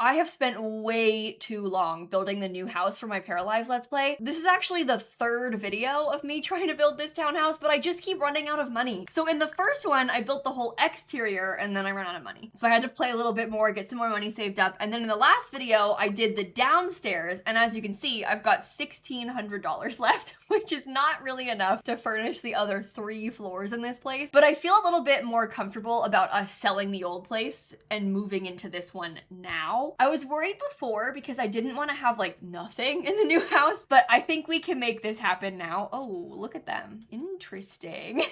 I have spent way too long building the new house for my Paralives Let's Play. This is actually the third video of me trying to build this townhouse, but I just keep running out of money. So in the first one, I built the whole exterior and then I ran out of money. So I had to play a little bit more, get some more money saved up. And then in the last video, I did the downstairs. And as you can see, I've got $1,600 left, which is not really enough to furnish the other 3 floors in this place. But I feel a little bit more comfortable about us selling the old place and moving into this one now. I was worried before because I didn't want to have like nothing in the new house, but I think we can make this happen now. Oh, look at them. Interesting.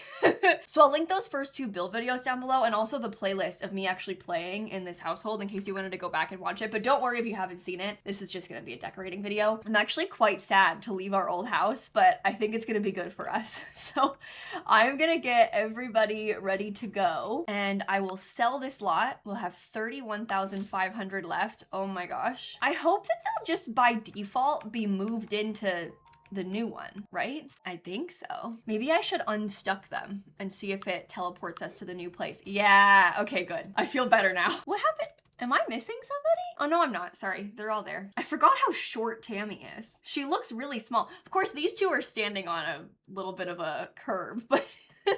So I'll link those first 2 build videos down below and also the playlist of me actually playing in this household in case you wanted to go back and watch it. But don't worry if you haven't seen it. This is just going to be a decorating video. I'm actually quite sad to leave our old house, but I think it's going to be good for us. So I'm going to get everybody ready to go and I will sell this lot. We'll have 31,500 left. Oh my gosh. I hope that they'll just by default be moved into the new one, right? I think so. Maybe I should unstuck them and see if it teleports us to the new place. Yeah, okay, good. I feel better now. What happened? Am I missing somebody? Oh no, I'm not. Sorry, they're all there. I forgot how short Tammy is. She looks really small. Of course, these 2 are standing on a little bit of a curb, but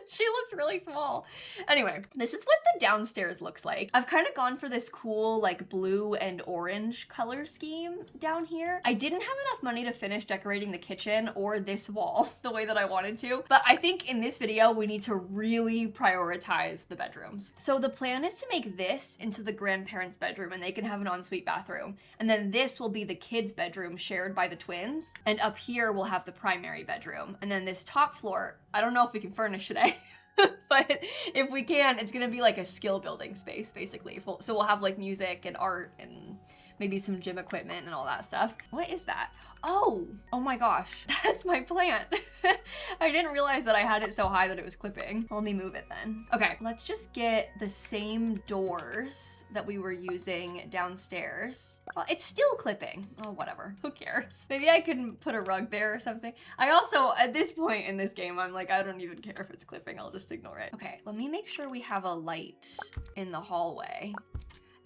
she looks really small. Anyway, this is what the downstairs looks like. I've kind of gone for this cool like blue and orange color scheme down here. I didn't have enough money to finish decorating the kitchen or this wall the way that I wanted to, but I think in this video we need to really prioritize the bedrooms. So the plan is to make this into the grandparents' bedroom and they can have an ensuite bathroom. And then this will be the kids' bedroom shared by the twins. And up here we'll have the primary bedroom. And then this top floor, I don't know if we can furnish today, but if we can, it's gonna be like a skill building space, basically. So we'll have like music and art and maybe some gym equipment and all that stuff. What is that? Oh my gosh, that's my plant. I didn't realize that I had it so high that it was clipping. Let me move it then. Okay, let's just get the same doors that we were using downstairs. Well, it's still clipping. Oh, whatever, who cares? Maybe I can put a rug there or something. I also, at this point in this game, I'm like, I don't even care if it's clipping, I'll just ignore it. Okay, let me make sure we have a light in the hallway.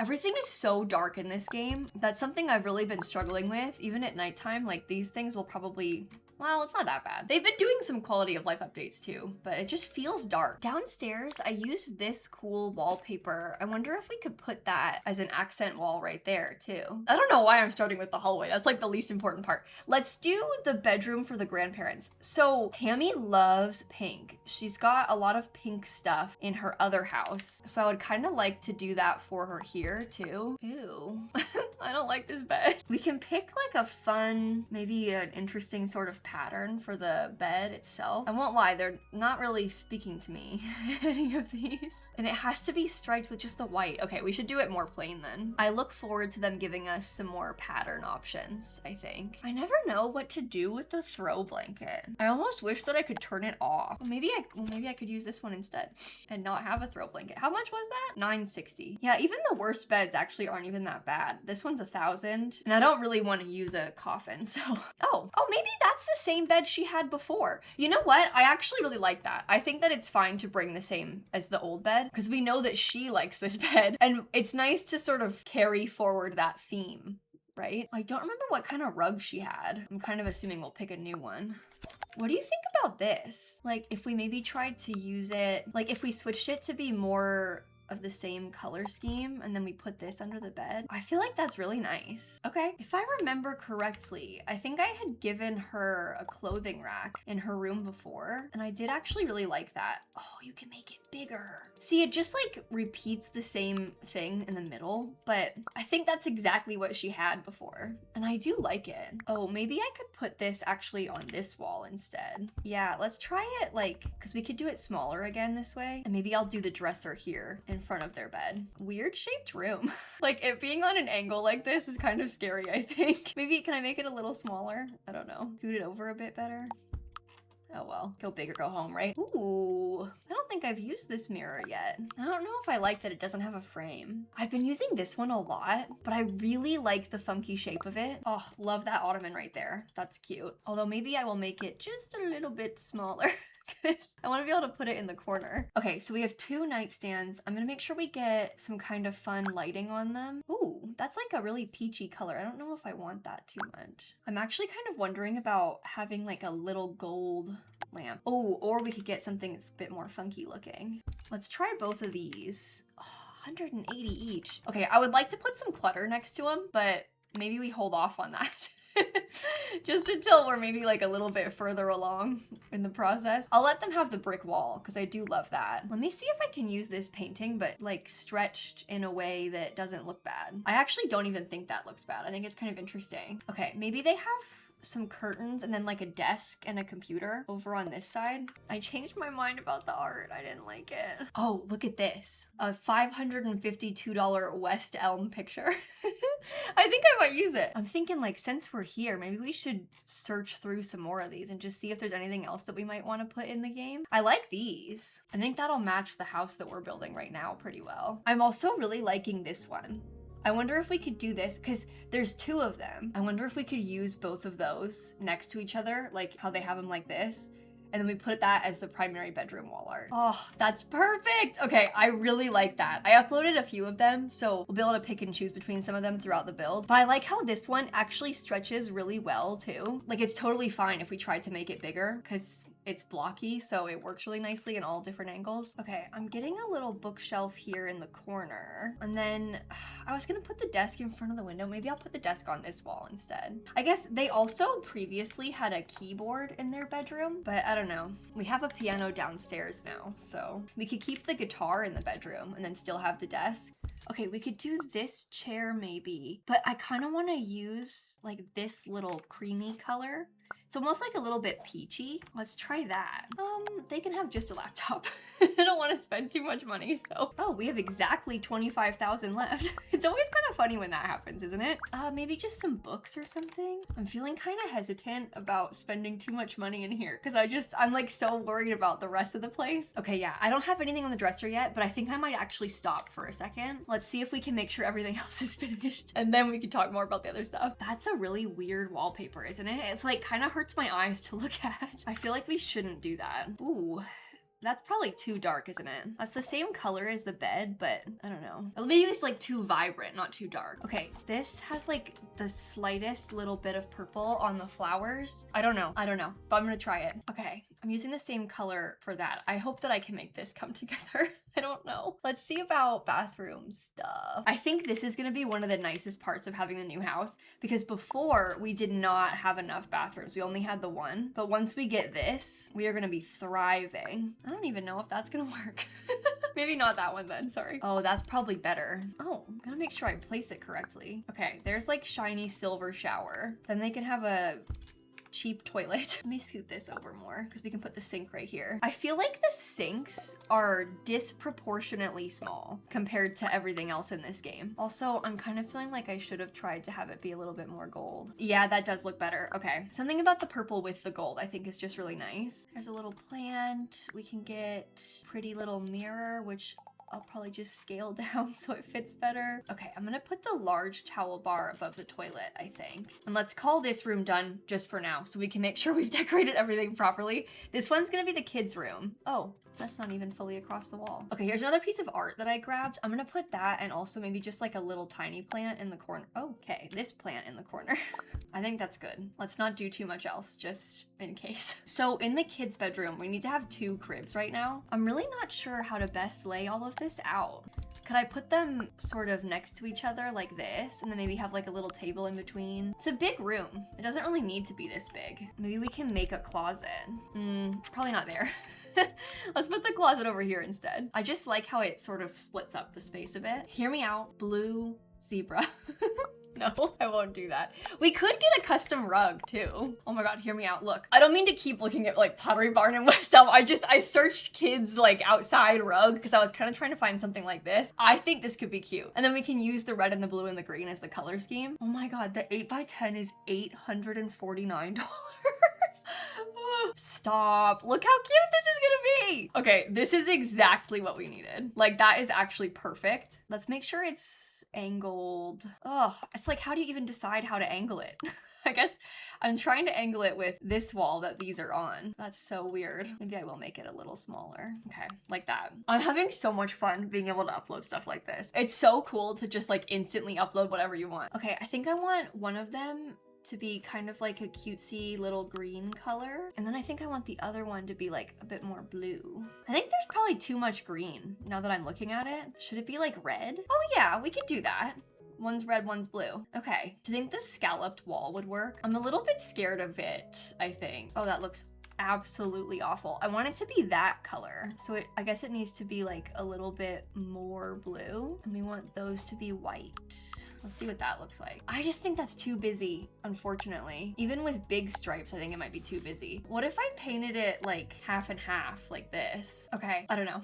Everything is so dark in this game. That's something I've really been struggling with. Even at nighttime, like these things will probably, well, it's not that bad. They've been doing some quality of life updates too, but it just feels dark. Downstairs, I used this cool wallpaper. I wonder if we could put that as an accent wall right there too. I don't know why I'm starting with the hallway. That's like the least important part. Let's do the bedroom for the grandparents. So Tammy loves pink. She's got a lot of pink stuff in her other house. So I would kind of like to do that for her here too. Ew, I don't like this bed. We can pick like a fun, maybe an interesting sort of pattern for the bed itself. I won't lie, they're not really speaking to me, any of these. And it has to be striped with just the white. Okay, we should do it more plain then. I look forward to them giving us some more pattern options, I think. I never know what to do with the throw blanket. I almost wish that I could turn it off. Maybe I could use this one instead and not have a throw blanket. How much was that? $9.60. Yeah, even the worst beds actually aren't even that bad. This one's $1,000 and I don't really want to use a coffin, so. Oh, maybe that's the same bed she had before. You know what? I actually really like that. I think that it's fine to bring the same as the old bed because we know that she likes this bed and it's nice to sort of carry forward that theme, right? I don't remember what kind of rug she had. I'm kind of assuming we'll pick a new one. What do you think about this? Like if we maybe tried to use it, like if we switched it to be more of the same color scheme and then we put this under the bed. I feel like that's really nice. Okay, if I remember correctly, I think I had given her a clothing rack in her room before and I did actually really like that. Oh, you can make it bigger. See, it just like repeats the same thing in the middle, but I think that's exactly what she had before and I do like it. Oh, maybe I could put this actually on this wall instead. Yeah, let's try it like, because we could do it smaller again this way and maybe I'll do the dresser here in front of their bed. Weird shaped room. Like it being on an angle like this is kind of scary, I think. Maybe, can I make it a little smaller? I don't know. Scoot it over a bit better. Oh well, go big or go home, right? Ooh, I don't think I've used this mirror yet. I don't know if I like that it doesn't have a frame. I've been using this one a lot, but I really like the funky shape of it. Oh, love that ottoman right there. That's cute. Although maybe I will make it just a little bit smaller. because I want to be able to put it in the corner. Okay, so we have 2 nightstands. I'm gonna make sure we get some kind of fun lighting on them. Ooh, that's like a really peachy color. I don't know if I want that too much. I'm actually kind of wondering about having like a little gold lamp. Oh, or we could get something that's a bit more funky looking. Let's try both of these. Oh, 180 each. Okay, I would like to put some clutter next to them, but maybe we hold off on that. Just until we're maybe like a little bit further along in the process. I'll let them have the brick wall because I do love that. Let me see if I can use this painting, but like stretched in a way that doesn't look bad. I actually don't even think that looks bad. I think it's kind of interesting. Okay, maybe they have some curtains and then like a desk and a computer over on this side. I changed my mind about the art. I didn't like it. Oh, look at this. A $552 West Elm picture. I think I might use it. I'm thinking like, since we're here, maybe we should search through some more of these and just see if there's anything else that we might want to put in the game. I like these. I think that'll match the house that we're building right now pretty well. I'm also really liking this one. I wonder if we could do this, because there's 2 of them. I wonder if we could use both of those next to each other, like how they have them like this. And then we put that as the primary bedroom wall art. Oh, that's perfect. Okay, I really like that. I uploaded a few of them, so we'll be able to pick and choose between some of them throughout the build. But I like how this one actually stretches really well too. Like it's totally fine if we tried to make it bigger, because it's blocky, so it works really nicely in all different angles. Okay, I'm getting a little bookshelf here in the corner. And then I was gonna put the desk in front of the window. Maybe I'll put the desk on this wall instead. I guess they also previously had a keyboard in their bedroom, but I don't know. We have a piano downstairs now, so we could keep the guitar in the bedroom and then still have the desk. Okay, we could do this chair maybe, but I kind of want to use like this little creamy color. It's almost like a little bit peachy. Let's try that. They can have just a laptop. I don't want to spend too much money, so. Oh, we have exactly 25,000 left. It's always kind of funny when that happens, isn't it? Maybe just some books or something. I'm feeling kind of hesitant about spending too much money in here because I'm like so worried about the rest of the place. Okay, yeah, I don't have anything on the dresser yet, but I think I might actually stop for a second. Let's see if we can make sure everything else is finished, and then we can talk more about the other stuff. That's a really weird wallpaper, isn't it? It's like kind of hurts my eyes to look at. I feel like we shouldn't do that. Ooh. That's probably too dark, isn't it? That's the same color as the bed, but I don't know. Maybe it's like too vibrant, not too dark. Okay, this has like the slightest little bit of purple on the flowers. I don't know, but I'm gonna try it. Okay, I'm using the same color for that. I hope that I can make this come together. I don't know. Let's see about bathroom stuff. I think this is gonna be one of the nicest parts of having the new house, because before we did not have enough bathrooms. We only had the one, but once we get this, we are gonna be thriving. I don't even know if that's gonna work. Maybe not that one then, sorry. Oh, that's probably better. Oh, I'm gonna make sure I place it correctly. Okay, there's like shiny silver shower. Then they can have a cheap toilet. Let me scoot this over more because we can put the sink right here. I feel like the sinks are disproportionately small compared to everything else in this game. Also, I'm kind of feeling like I should have tried to have it be a little bit more gold. Yeah, that does look better. Okay. Something about the purple with the gold I think is just really nice. There's a little plant. We can get pretty little mirror, which I'll probably just scale down so it fits better. Okay, I'm gonna put the large towel bar above the toilet, I think. And let's call this room done just for now so we can make sure we've decorated everything properly. This one's gonna be the kids' room. Oh, that's not even fully across the wall. Okay, here's another piece of art that I grabbed. I'm gonna put that and also maybe just like a little tiny plant in the corner. Okay, this plant in the corner. I think that's good. Let's not do too much else, just in case. So in the kids' bedroom, we need to have 2 cribs right now. I'm really not sure how to best lay all of this out. Could I put them sort of next to each other like this, and then maybe have like a little table in between? It's a big room. It doesn't really need to be this big. Maybe we can make a closet. Probably not there. Let's put the closet over here instead. I just like how it sort of splits up the space a bit. Hear me out, blue zebra. No, I won't do that. We could get a custom rug too. Oh my God, hear me out. Look, I don't mean to keep looking at like Pottery Barn and West Elm. I searched kids like outside rug because I was kind of trying to find something like this. I think this could be cute. And then we can use the red and the blue and the green as the color scheme. Oh my God, the 8x10 is $849. Stop. Look how cute this is gonna be. Okay, this is exactly what we needed. Like, that is actually perfect. Let's make sure it's angled. Oh, it's like, how do you even decide how to angle it? I guess I'm trying to angle it with this wall that these are on. That's so weird. Maybe I will make it a little smaller. Okay, like that. I'm having so much fun being able to upload stuff like this. It's so cool to just like instantly upload whatever you want. Okay, I think I want one of them to be kind of like a cutesy little green color. And then I think I want the other one to be like a bit more blue. I think there's probably too much green now that I'm looking at it. Should it be like red? Oh yeah, we could do that. One's red, one's blue. Okay, do you think this scalloped wall would work? I'm a little bit scared of it, I think. Oh, that looks absolutely awful. I want it to be that color. So I guess it needs to be like a little bit more blue. And we want those to be white. Let's see what that looks like. I just think that's too busy, unfortunately. Even with big stripes, I think it might be too busy. What if I painted it like half and half like this? Okay, I don't know.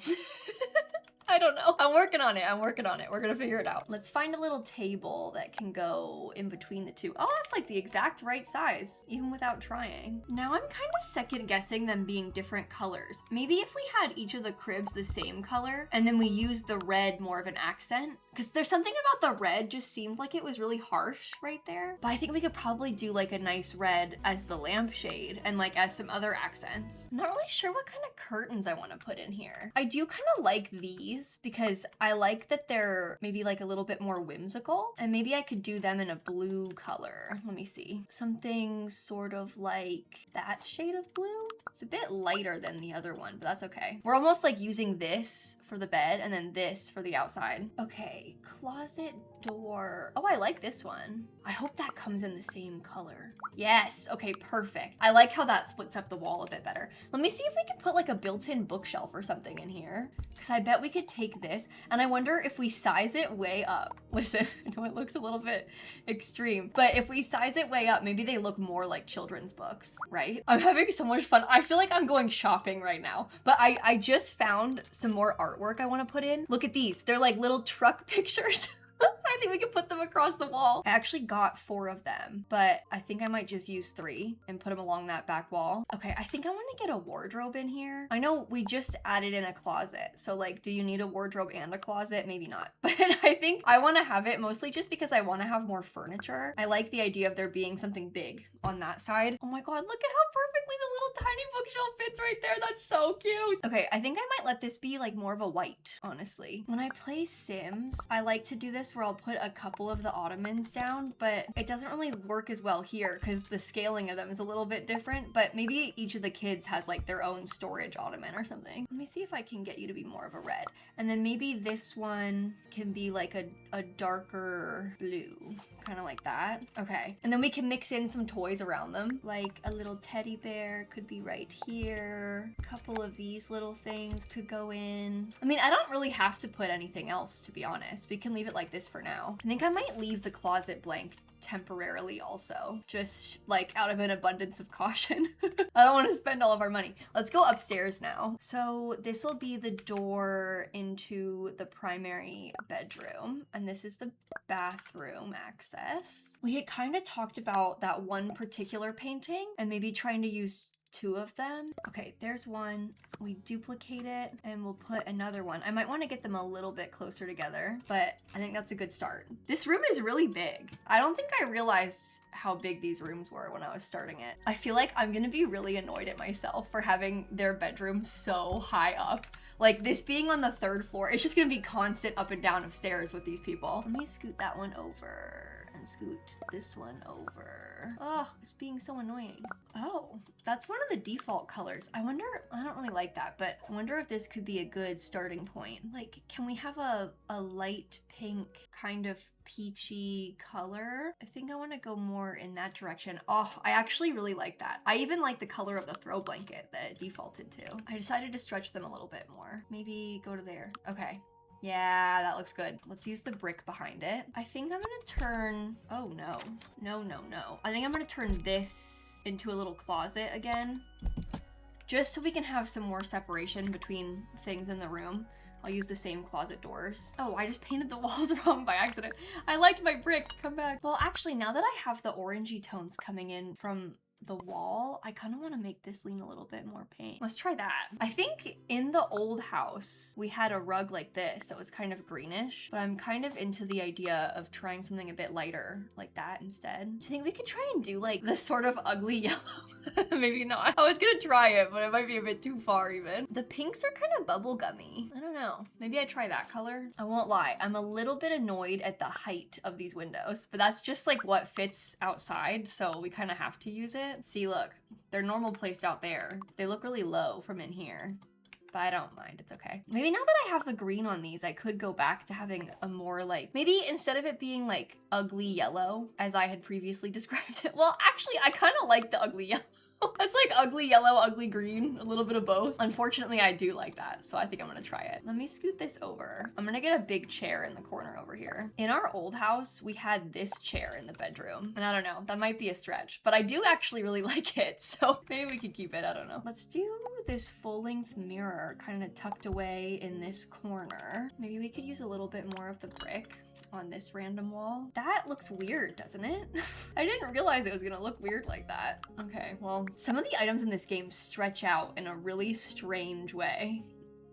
I don't know. I'm working on it. I'm working on it. We're gonna figure it out. Let's find a little table that can go in between the two. Oh, that's like the exact right size, even without trying. Now I'm kind of second guessing them being different colors. Maybe if we had each of the cribs the same color and then we used the red more of an accent, because there's something about the red just seemed like it was really harsh right there. But I think we could probably do like a nice red as the lampshade and like as some other accents. I'm not really sure what kind of curtains I want to put in here. I do kind of like these because I like that they're maybe like a little bit more whimsical, and maybe I could do them in a blue color. Let me see. Something sort of like that shade of blue. It's a bit lighter than the other one, but that's okay. We're almost like using this for the bed and then this for the outside. Okay, closet door. Oh, I like this one. I hope that comes in the same color. Yes, okay, perfect. I like how that splits up the wall a bit better. Let me see if we can put like a built-in bookshelf or something in here, because I bet we could take this, and I wonder if we size it way up. Listen, I know it looks a little bit extreme, but if we size it way up, maybe they look more like children's books, right? I'm having so much fun. I feel like I'm going shopping right now, but I just found some more artwork I want to put in. Look at these. They're like little truck pictures. I think we can put them across the wall. I actually got 4 of them, but I think I might just use 3 and put them along that back wall. Okay, I think I want to get a wardrobe in here. I know we just added in a closet, so like, do you need a wardrobe and a closet? Maybe not, but I think I want to have it mostly just because I want to have more furniture. I like the idea of there being something big on that side. Oh my god, look at how perfectly the little tiny bookshelf fits right there. That's so cute. Okay, I think I might let this be like more of a white, honestly. When I play Sims, I like to do this where I'll put a couple of the ottomans down, but it doesn't really work as well here because the scaling of them is a little bit different, but maybe each of the kids has like their own storage ottoman or something. Let me see if I can get you to be more of a red. And then maybe this one can be like a darker blue, kind of like that. Okay, and then we can mix in some toys around them, like a little teddy bear could be right here. A couple of these little things could go in. I mean, I don't really have to put anything else, to be honest. We can leave it like this for now. I think I might leave the closet blank temporarily also, just like out of an abundance of caution. I don't want to spend all of our money. Let's go upstairs now. So this will be the door into the primary bedroom, and this is the bathroom access. We had kind of talked about that one particular painting and maybe trying to use 2 of them. Okay, there's one. We duplicate it and we'll put another one. I might want to get them a little bit closer together, but I think that's a good start. This room is really big. I don't think I realized how big these rooms were when I was starting it. I feel like I'm gonna be really annoyed at myself for having their bedroom so high up. Like, this being on the 3rd floor, it's just gonna be constant up and down of stairs with these people. Let me scoot that one over and scoot this one over. Oh, it's being so annoying. Oh, that's one of the default colors. I wonder, I don't really like that, but I wonder if this could be a good starting point. Like, can we have a light pink kind of peachy color? I think I want to go more in that direction. Oh, I actually really like that. I even like the color of the throw blanket that it defaulted to. I decided to stretch them a little bit more. Maybe go to there. Okay. Yeah, that looks good. Let's use the brick behind it. I think I'm gonna turn, oh no. No, no, no. I think I'm gonna turn this into a little closet again, just so we can have some more separation between things in the room. I'll use the same closet doors. Oh, I just painted the walls wrong by accident. I liked my brick, come back. Well, actually, now that I have the orangey tones coming in from the wall, I kind of want to make this lean a little bit more pink. Let's try that. I think in the old house, we had a rug like this that was kind of greenish, but I'm kind of into the idea of trying something a bit lighter like that instead. Do you think we could try and do like this sort of ugly yellow? Maybe not. I was gonna try it, but it might be a bit too far even. The pinks are kind of bubblegummy. I don't know. Maybe I try that color. I won't lie. I'm a little bit annoyed at the height of these windows, but that's just like what fits outside, so we kind of have to use it. See, look, they're normal placed out there. They look really low from in here, but I don't mind, it's okay. Maybe now that I have the green on these, I could go back to having a more like, maybe instead of it being like ugly yellow, as I had previously described it. Well, actually, I kind of like the ugly yellow. That's like ugly yellow, ugly green, a little bit of both. Unfortunately, I do like that, so I think I'm gonna try it. Let me scoot this over. I'm gonna get a big chair in the corner over here. In our old house, we had this chair in the bedroom, and I don't know, that might be a stretch, but I do actually really like it, so maybe we could keep it, I don't know. Let's do this full-length mirror kind of tucked away in this corner. Maybe we could use a little bit more of the brick on this random wall. That looks weird, doesn't it? I didn't realize it was gonna look weird like that. Okay, well, some of the items in this game stretch out in a really strange way.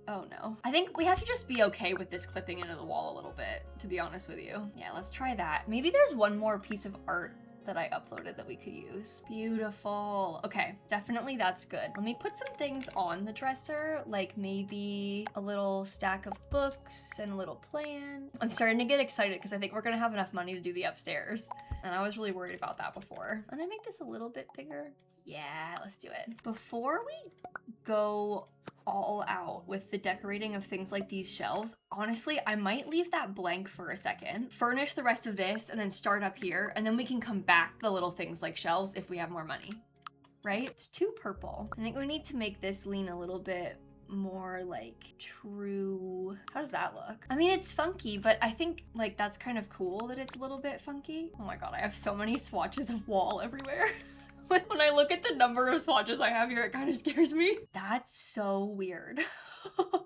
Oh no. I think we have to just be okay with this clipping into the wall a little bit, to be honest with you. Yeah, let's try that. Maybe there's one more piece of art that I uploaded that we could use. Beautiful. Okay, definitely that's good. Let me put some things on the dresser, like maybe a little stack of books and a little plan. I'm starting to get excited because I think we're gonna have enough money to do the upstairs. And I was really worried about that before. Can I make this a little bit bigger? Yeah, let's do it. Before we go all out with the decorating of things like these shelves, honestly, I might leave that blank for a second, furnish the rest of this, and then start up here, and then we can come back to the little things like shelves if we have more money, right? It's too purple. I think we need to make this lean a little bit more like true. How does that look? I mean, it's funky, but I think like that's kind of cool that it's a little bit funky. Oh my god, I have so many swatches of wall everywhere. When I look at the number of swatches I have here, it kind of scares me. That's so weird.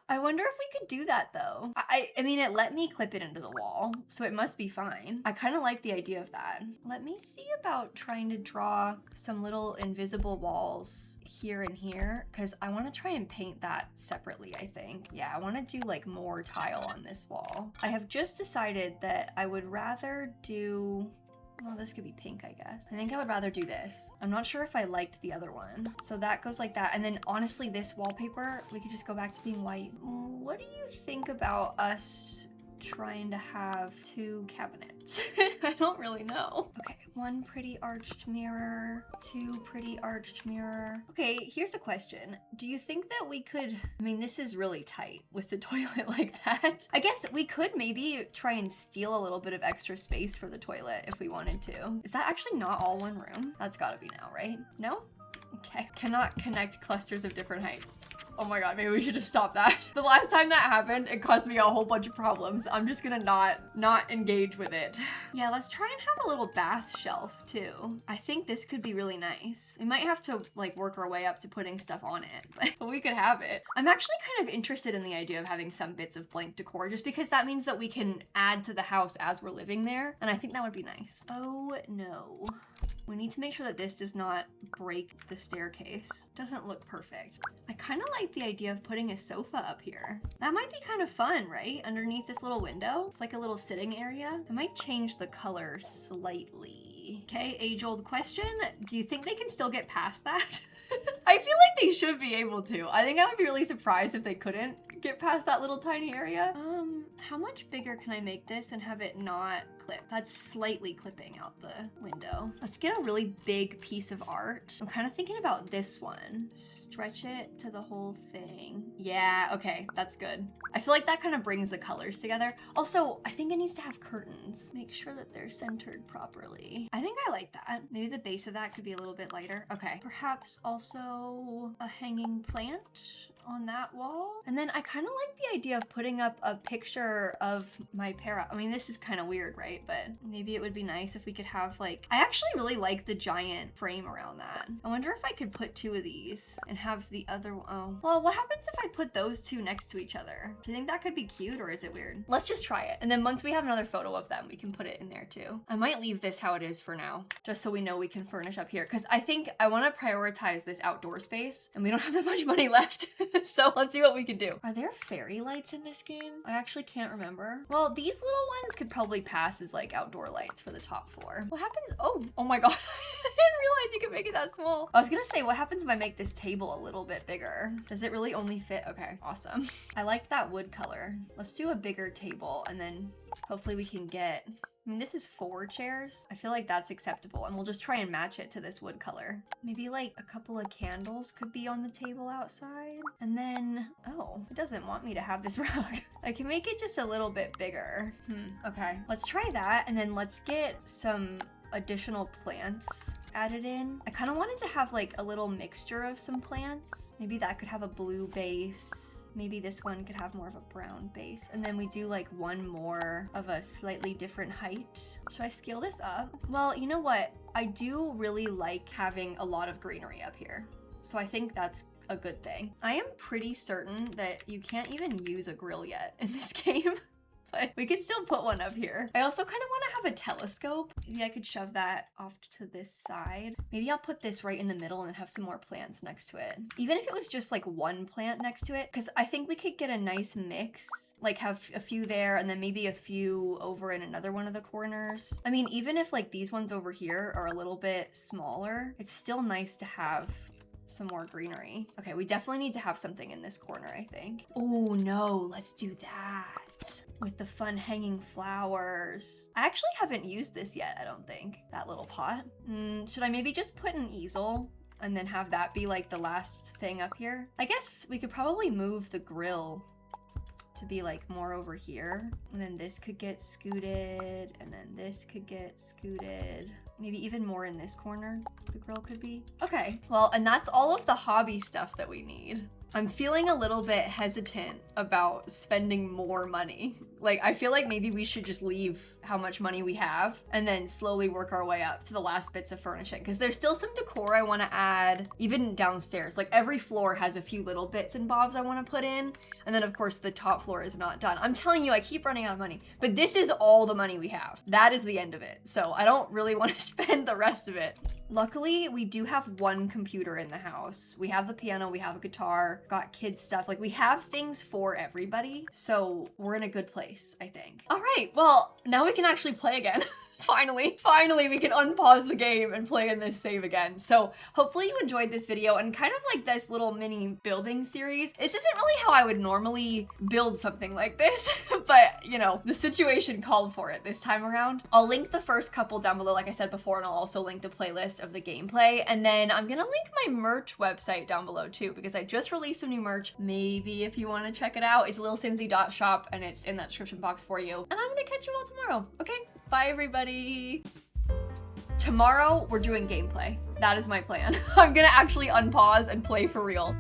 I wonder if we could do that though. I mean, it let me clip it into the wall, so it must be fine. I kind of like the idea of that. Let me see about trying to draw some little invisible walls here and here, because I want to try and paint that separately, I think. Yeah, I want to do like more tile on this wall. I have just decided that I would rather do... Well, this could be pink, I guess. I think I would rather do this. I'm not sure if I liked the other one. So that goes like that. And then honestly, this wallpaper, we could just go back to being white. What do you think about us trying to have 2 cabinets? I don't really know. Okay, 1 pretty arched mirror, 2 pretty arched mirror. Okay, here's a question. Do you think that we could, I mean, this is really tight with the toilet like that. I guess we could maybe try and steal a little bit of extra space for the toilet if we wanted to. Is that actually not all one room? That's gotta be now, right? No? Okay, cannot connect clusters of different heights. Oh my god, maybe we should just stop that. The last time that happened, it caused me a whole bunch of problems. I'm just gonna not engage with it. Yeah, let's try and have a little bath shelf too. I think this could be really nice. We might have to like work our way up to putting stuff on it, but we could have it. I'm actually kind of interested in the idea of having some bits of blank decor, just because that means that we can add to the house as we're living there. And I think that would be nice. Oh no. We need to make sure that this does not break the staircase. Doesn't look perfect. I kind of like the idea of putting a sofa up here. That might be kind of fun, right? Underneath this little window. It's like a little sitting area. I might change the color slightly. Okay, age-old question. Do you think they can still get past that? I feel like they should be able to. I think I would be really surprised if they couldn't get past that little tiny area. How much bigger can I make this and have it not clip? That's slightly clipping out the window. Let's get a really big piece of art. I'm kind of thinking about this one. Stretch it to the whole thing. Yeah, okay, that's good. I feel like that kind of brings the colors together. Also, I think it needs to have curtains. Make sure that they're centered properly. I think I like that. Maybe the base of that could be a little bit lighter. Okay, perhaps also a hanging plant on that wall. And then I kind of like the idea of putting up a picture picture of my I mean, this is kind of weird, right? But maybe it would be nice if we could have like, I actually really like the giant frame around that. I wonder if I could put 2 of these and have the other one. Oh, well, what happens if I put those 2 next to each other? Do you think that could be cute or is it weird? Let's just try it. And then once we have another photo of them, we can put it in there too. I might leave this how it is for now, just so we know we can furnish up here. Cause I think I want to prioritize this outdoor space and we don't have that much money left. So let's see what we can do. Are there fairy lights in this game? I actually can't remember. Well, these little ones could probably pass as like outdoor lights for the top floor. What happens? Oh my God. I didn't realize you could make it that small. I was gonna say, what happens if I make this table a little bit bigger? Does it really only fit? Okay, awesome. I like that wood color. Let's do a bigger table and then hopefully we can get, I mean, this is 4 chairs. I feel like that's acceptable and we'll just try and match it to this wood color. Maybe like a couple of candles could be on the table outside. And then, oh, it doesn't want me to have this rug. I can make it just a little bit bigger. Okay, let's try that. And then let's get some additional plants added in. I kind of wanted to have like a little mixture of some plants. Maybe that could have a blue base. Maybe this one could have more of a brown base. And then we do like one more of a slightly different height. Should I scale this up? Well, you know what? I do really like having a lot of greenery up here. So I think that's a good thing. I am pretty certain that you can't even use a grill yet in this game. But we could still put one up here. I also kind of want to have a telescope. Maybe I could shove that off to this side. Maybe I'll put this right in the middle and have some more plants next to it. Even if it was just like one plant next to it, because I think we could get a nice mix, like have a few there and then maybe a few over in another one of the corners. I mean, even if like these ones over here are a little bit smaller, it's still nice to have some more greenery. Okay, we definitely need to have something in this corner, I think. Oh no, let's do that. With the fun hanging flowers. I actually haven't used this yet, I don't think. That little pot. Should I maybe just put an easel and then have that be like the last thing up here? I guess we could probably move the grill to be like more over here. And then this could get scooted and then this could get scooted. Maybe even more in this corner, the grill could be. Okay, well, and that's all of the hobby stuff that we need. I'm feeling a little bit hesitant about spending more money. Like, I feel like maybe we should just leave how much money we have and then slowly work our way up to the last bits of furnishing. Because there's still some decor I want to add, even downstairs. Like, every floor has a few little bits and bobs I want to put in. And then, of course, the top floor is not done. I'm telling you, I keep running out of money. But this is all the money we have. That is the end of it. So I don't really want to spend the rest of it. Luckily, we do have one computer in the house. We have the piano, we have a guitar, got kids stuff. Like, we have things for everybody. So we're in a good place, I think. All right, well, now we can actually play again. Finally we can unpause the game and play in this save again. So hopefully you enjoyed this video and kind of like this little mini building series. This isn't really how I would normally build something like this, but you know, the situation called for it this time around. I'll link the first couple down below, like I said before, and I'll also link the playlist of the gameplay. And then I'm gonna link my merch website down below too, because I just released some new merch. Maybe if you want to check it out, it's lilsimsie.shop and it's in that description box for you. And I'm gonna catch you all tomorrow, okay? Bye, everybody. Tomorrow, we're doing gameplay. That is my plan. I'm gonna actually unpause and play for real.